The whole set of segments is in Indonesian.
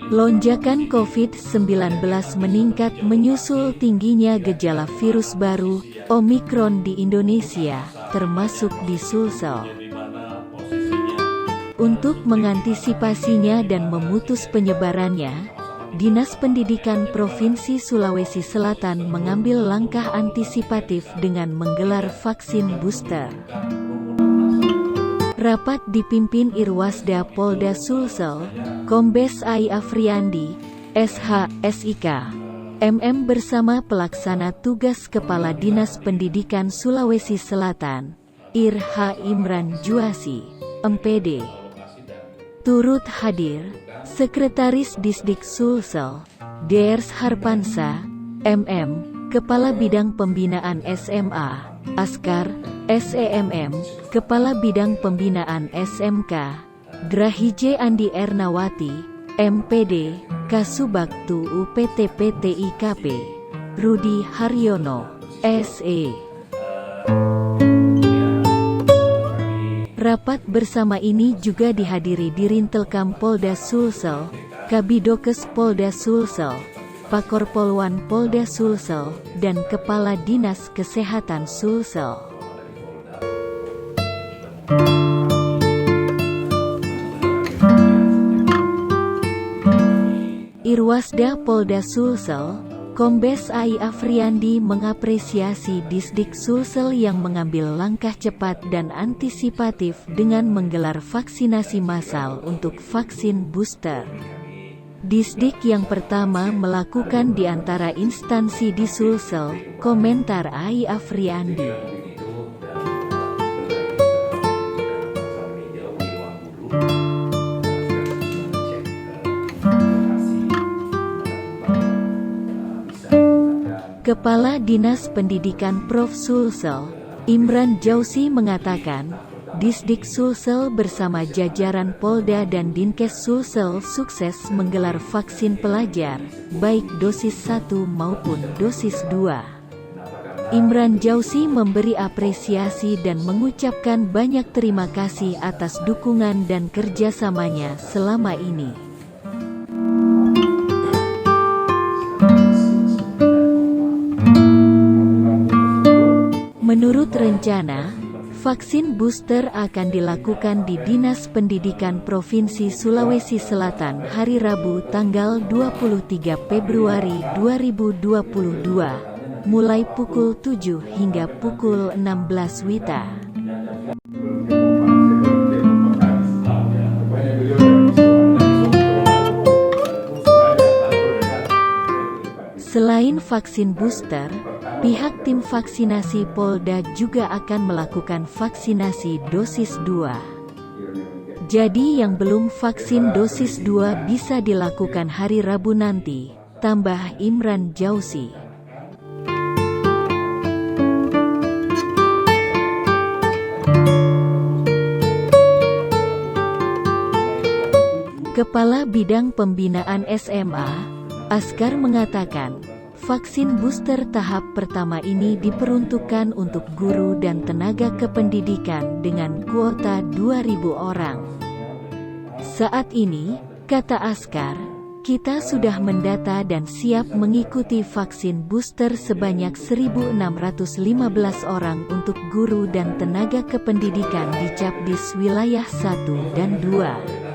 Lonjakan COVID-19 meningkat menyusul tingginya gejala virus baru, Omikron di Indonesia, termasuk di Sulsel. Untuk mengantisipasinya dan memutus penyebarannya, Dinas Pendidikan Provinsi Sulawesi Selatan mengambil langkah antisipatif dengan menggelar vaksin booster. Rapat dipimpin Irwasda Polda Sulsel, Kombes I. Afriandi, SH, SIK, MM bersama Pelaksana Tugas Kepala Dinas Pendidikan Sulawesi Selatan, Ir H. Imran Juasi, MPD. Turut hadir, Sekretaris Disdik Sulsel, Drs Harpansa, MM, Kepala Bidang Pembinaan SMA, Askar, SEMM, Kepala Bidang Pembinaan SMK, Drahije Andi Ernawati, MPD, Kasubagtu UPT-PTIKP, Rudi Haryono, SE. Rapat bersama ini juga dihadiri Dirintelkam Polda Sulsel, Kabidokes Polda Sulsel, Pakor Polwan Polda Sulsel, dan Kepala Dinas Kesehatan Sulsel. Irwasda Polda Sulsel, Kombes I. Afriandi mengapresiasi Disdik Sulsel yang mengambil langkah cepat dan antisipatif dengan menggelar vaksinasi massal untuk vaksin booster. Disdik yang pertama melakukan di antara instansi di Sulsel, komentar I. Afriandi. Kepala Dinas Pendidikan Prof Sulsel, Imran Jausi mengatakan, Disdik Sulsel bersama jajaran Polda dan Dinkes Sulsel sukses menggelar vaksin pelajar, baik dosis 1 maupun dosis 2. Imran Jausi memberi apresiasi dan mengucapkan banyak terima kasih atas dukungan dan kerjasamanya selama ini. Menurut rencana, vaksin booster akan dilakukan di Dinas Pendidikan Provinsi Sulawesi Selatan hari Rabu tanggal 23 Februari 2022, mulai pukul 7 hingga pukul 16 WITA. Selain vaksin booster, pihak tim vaksinasi Polda juga akan melakukan vaksinasi dosis 2. Jadi yang belum vaksin dosis 2 bisa dilakukan hari Rabu nanti, tambah Imran Jausi. Kepala Bidang Pembinaan SMA, Askar mengatakan, vaksin booster tahap pertama ini diperuntukkan untuk guru dan tenaga kependidikan dengan kuota 2.000 orang. Saat ini, kata Askar, kita sudah mendata dan siap mengikuti vaksin booster sebanyak 1.615 orang untuk guru dan tenaga kependidikan di Capdis wilayah 1 dan 2.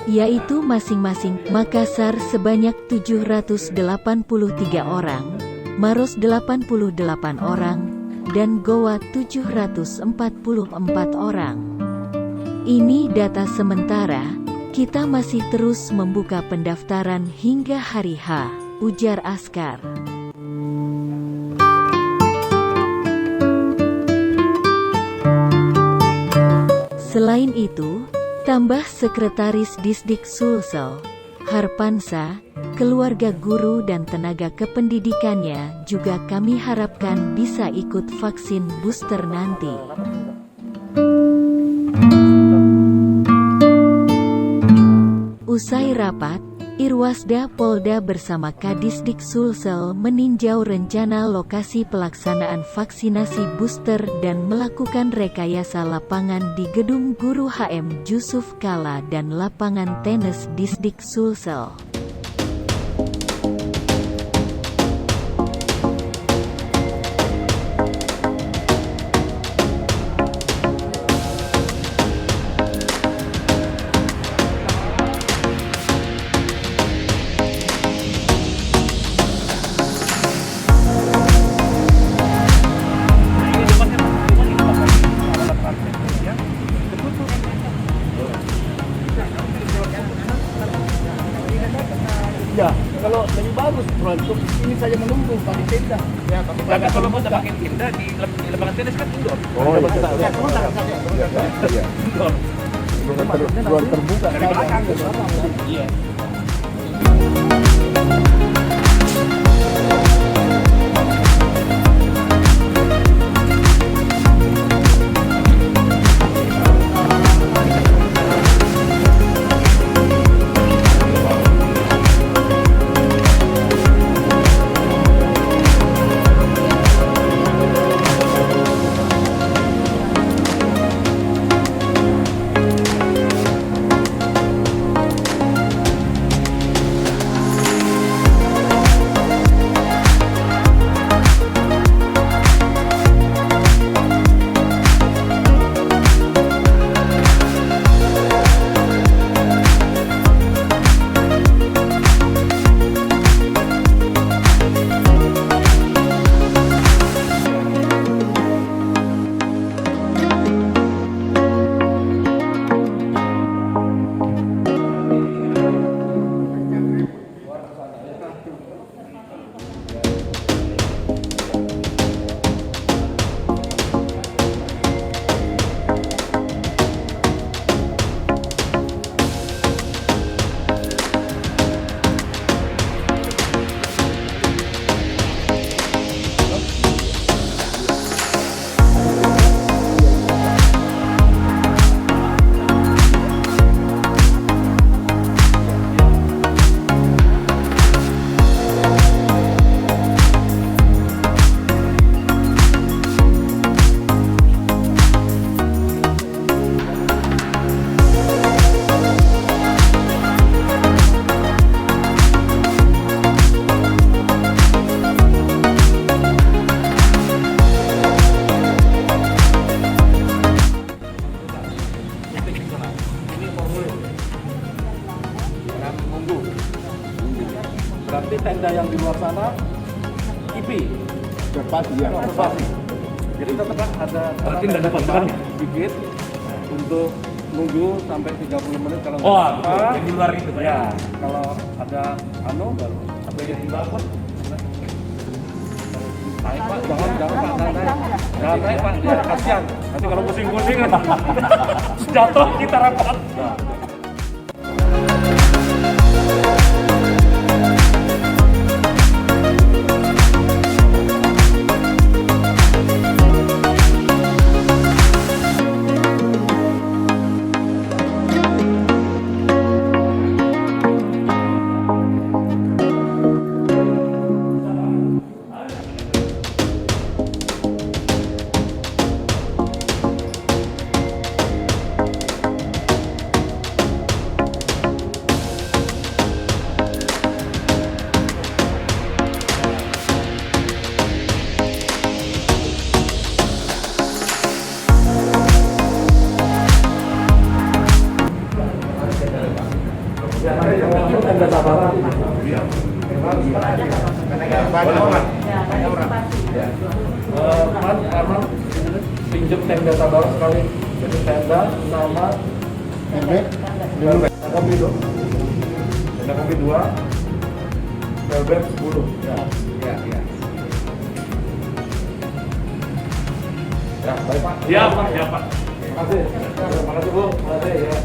Yaitu masing-masing Makassar sebanyak 783 orang, Maros 88 orang, dan Goa 744 orang. Ini data sementara, kita masih terus membuka pendaftaran hingga hari H, ujar Askar. Selain itu, tambah Sekretaris Disdik Sulsel, Harpansa, keluarga guru dan tenaga kependidikannya juga kami harapkan bisa ikut vaksin booster nanti. Usai rapat, Irwasda Polda bersama Kadisdik Sulsel meninjau rencana lokasi pelaksanaan vaksinasi booster dan melakukan rekayasa lapangan di Gedung Guru HM Jusuf Kalla dan lapangan tenis Disdik Sulsel. Ya, kalau lebih bagus untuk ini saja menunggu pakai tenda. Ya, kalau mau pakai tenda di lapangan tenis kan indoor. Oh, iya. Iya. Ruang terbuka Dari belakang gitu. Iya. Berarti tenda yang di luar sana IP Observasi ya. observasi. Jadi tetap ada Berarti nggak ada pasukannya? sedikit untuk nunggu sampai 30 menit kalau nggak Oh, apa-apa. betul. Yang di luar itu, Pak. Ya, kalau ada baru Sampai jadi bangun. naik Pak, jangan Pak, jangan naik Pak, ya kasihan. Nanti kalau pusing-pusing Jatuh kita rapat. tenda sabaran. Arman, pinjam tenda sabaran sekali. Jadi tenda, nama, tenda kopi dong. Tenda kopi 2, Velvet 10. Ya. Ya, baik Pak. Ya, Pak. Ya, Pak. Terima kasih. Terima kasih Bu. Terima kasih ya.